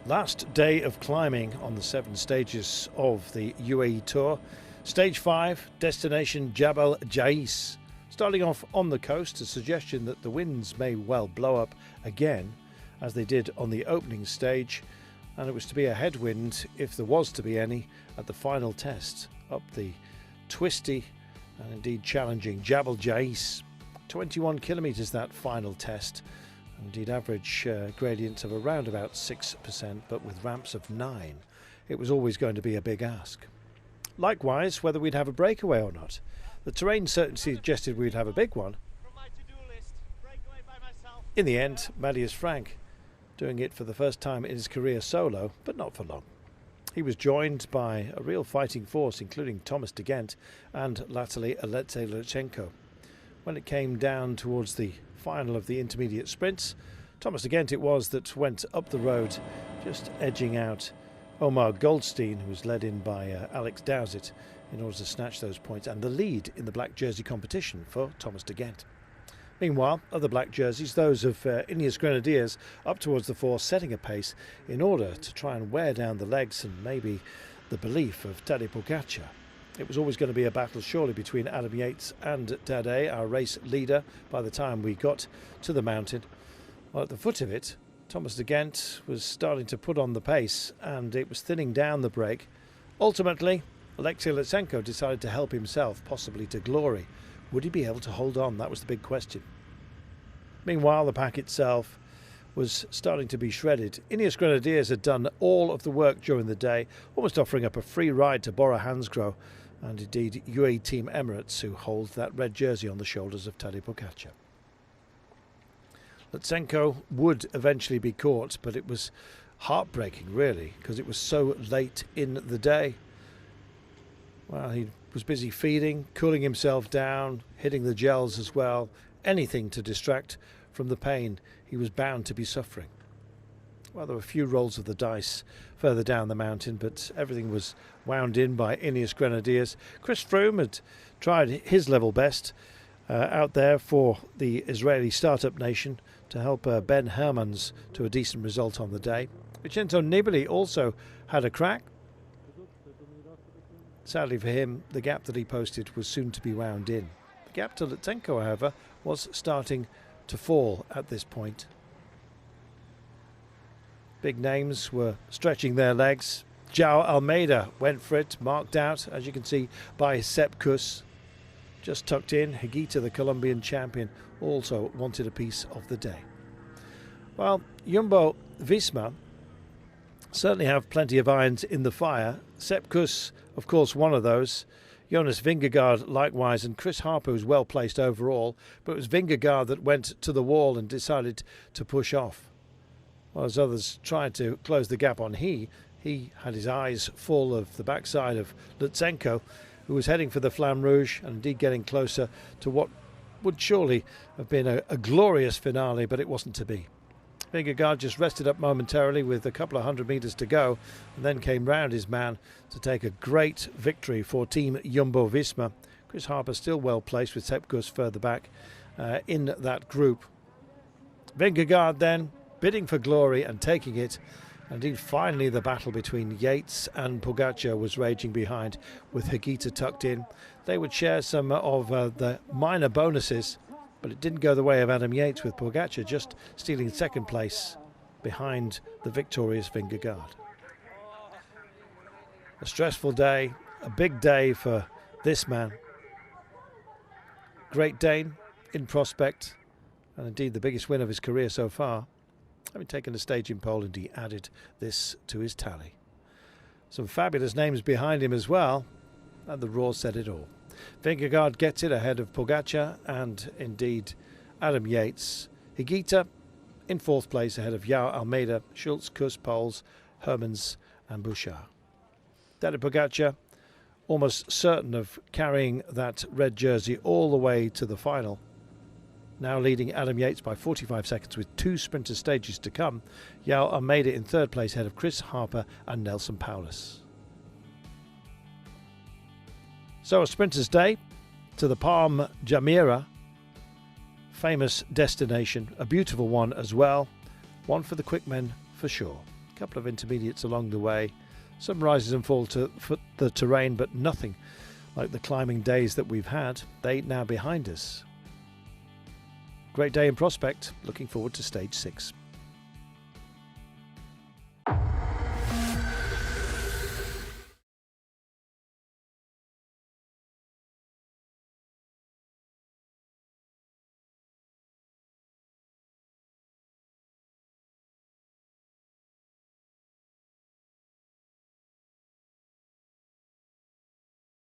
Last day of climbing on the 7 stages of the UAE Tour. Stage 5, destination Jabal Jais. Starting off on the coast, a suggestion that the winds may well blow up again, as they did on the opening stage, and it was to be a headwind, if there was to be any, at the final test, up the twisty and indeed challenging Jabal Jais. 21 kilometres that final test. Indeed, average gradient of around about 6%, but with ramps of 9. It was always going to be a big ask. Likewise, whether we'd have a breakaway or not. The terrain certainly suggested we'd have a big one. In the end, Mathias Frank doing it for the first time in his career solo, but not for long. He was joined by a real fighting force, including Thomas de Gendt and latterly Alexei Lutsenko. When it came down towards the final of the intermediate sprints, Thomas de Gendt it was that went up the road, just edging out Omar Goldstein, who was led in by Alex Dowsett in order to snatch those points and the lead in the black jersey competition for Thomas de Gendt. Meanwhile, other black jerseys, those of Ineos Grenadiers, up towards the fore, setting a pace in order to try and wear down the legs and maybe the belief of Tadej Pogačar. It was always going to be a battle, surely, between Adam Yates and Tadej, our race leader, by the time we got to the mountain. Well, at the foot of it, Thomas de Gendt was starting to put on the pace, and it was thinning down the break. Ultimately, Alexei Lutsenko decided to help himself, possibly to glory. Would he be able to hold on? That was the big question. Meanwhile, the pack itself was starting to be shredded. Ineos Grenadiers had done all of the work during the day, almost offering up a free ride to Bora Hansgrohe, and indeed UAE Team Emirates, who hold that red jersey on the shoulders of Tadej Pogačar. Lutsenko would eventually be caught, but it was heartbreaking, really, because it was so late in the day. Well, he was busy feeding, cooling himself down, hitting the gels as well, anything to distract from the pain he was bound to be suffering. Well, there were a few rolls of the dice further down the mountain, but everything was wound in by Ineos Grenadiers. Chris Froome had tried his level best out there for the Israeli startup nation to help Ben Hermans to a decent result on the day. Vincenzo Nibali also had a crack. Sadly for him, the gap that he posted was soon to be wound in. The gap to Lutsenko, however, was starting to fall at this point. Big names were stretching their legs. João Almeida went for it, marked out, as you can see, by Sepp Kuss. Just tucked in, Higuita, the Colombian champion, also wanted a piece of the day. Well, Jumbo-Visma certainly have plenty of irons in the fire. Sepp Kuss, of course, one of those. Jonas Vingegaard likewise, and Chris Harper was well placed overall, but it was Vingegaard that went to the wall and decided to push off. While as others tried to close the gap on he had his eyes full of the backside of Lutsenko, who was heading for the Flamme Rouge and indeed getting closer to what would surely have been a glorious finale, but it wasn't to be. Vingegaard just rested up momentarily with a couple of 100 metres to go and then came round his man to take a great victory for Team Jumbo-Visma. Chris Harper still well placed with Sepp Kuss further back in that group. Vingegaard then bidding for glory and taking it. Indeed, finally the battle between Yates and Pogačar was raging behind, with Higuita tucked in. They would share some of the minor bonuses, but it didn't go the way of Adam Yates, with Pogačar just stealing second place behind the victorious Vingegaard. A stressful day, a big day for this man. Great Dane in prospect, and indeed the biggest win of his career so far. Having taken a stage in Poland, he added this to his tally. Some fabulous names behind him as well, and the roar said it all. Vingegaard gets it ahead of Pogačar and indeed Adam Yates. Higuita in fourth place ahead of João Almeida, Schultz, Kuss, Pols, Hermans and Bouchard. Tadej Pogačar almost certain of carrying that red jersey all the way to the final. Now leading Adam Yates by 45 seconds with 2 sprinter stages to come. João Almeida in third place ahead of Chris Harper and Nelson Paulus. So a sprinter's day to the Palm Jumeirah, famous destination, a beautiful one as well. One for the quick men for sure. couple of intermediates along the way, some rises and falls to the terrain, but nothing like the climbing days that we've had. 8 now behind us. Great day in prospect. Looking forward to stage 6.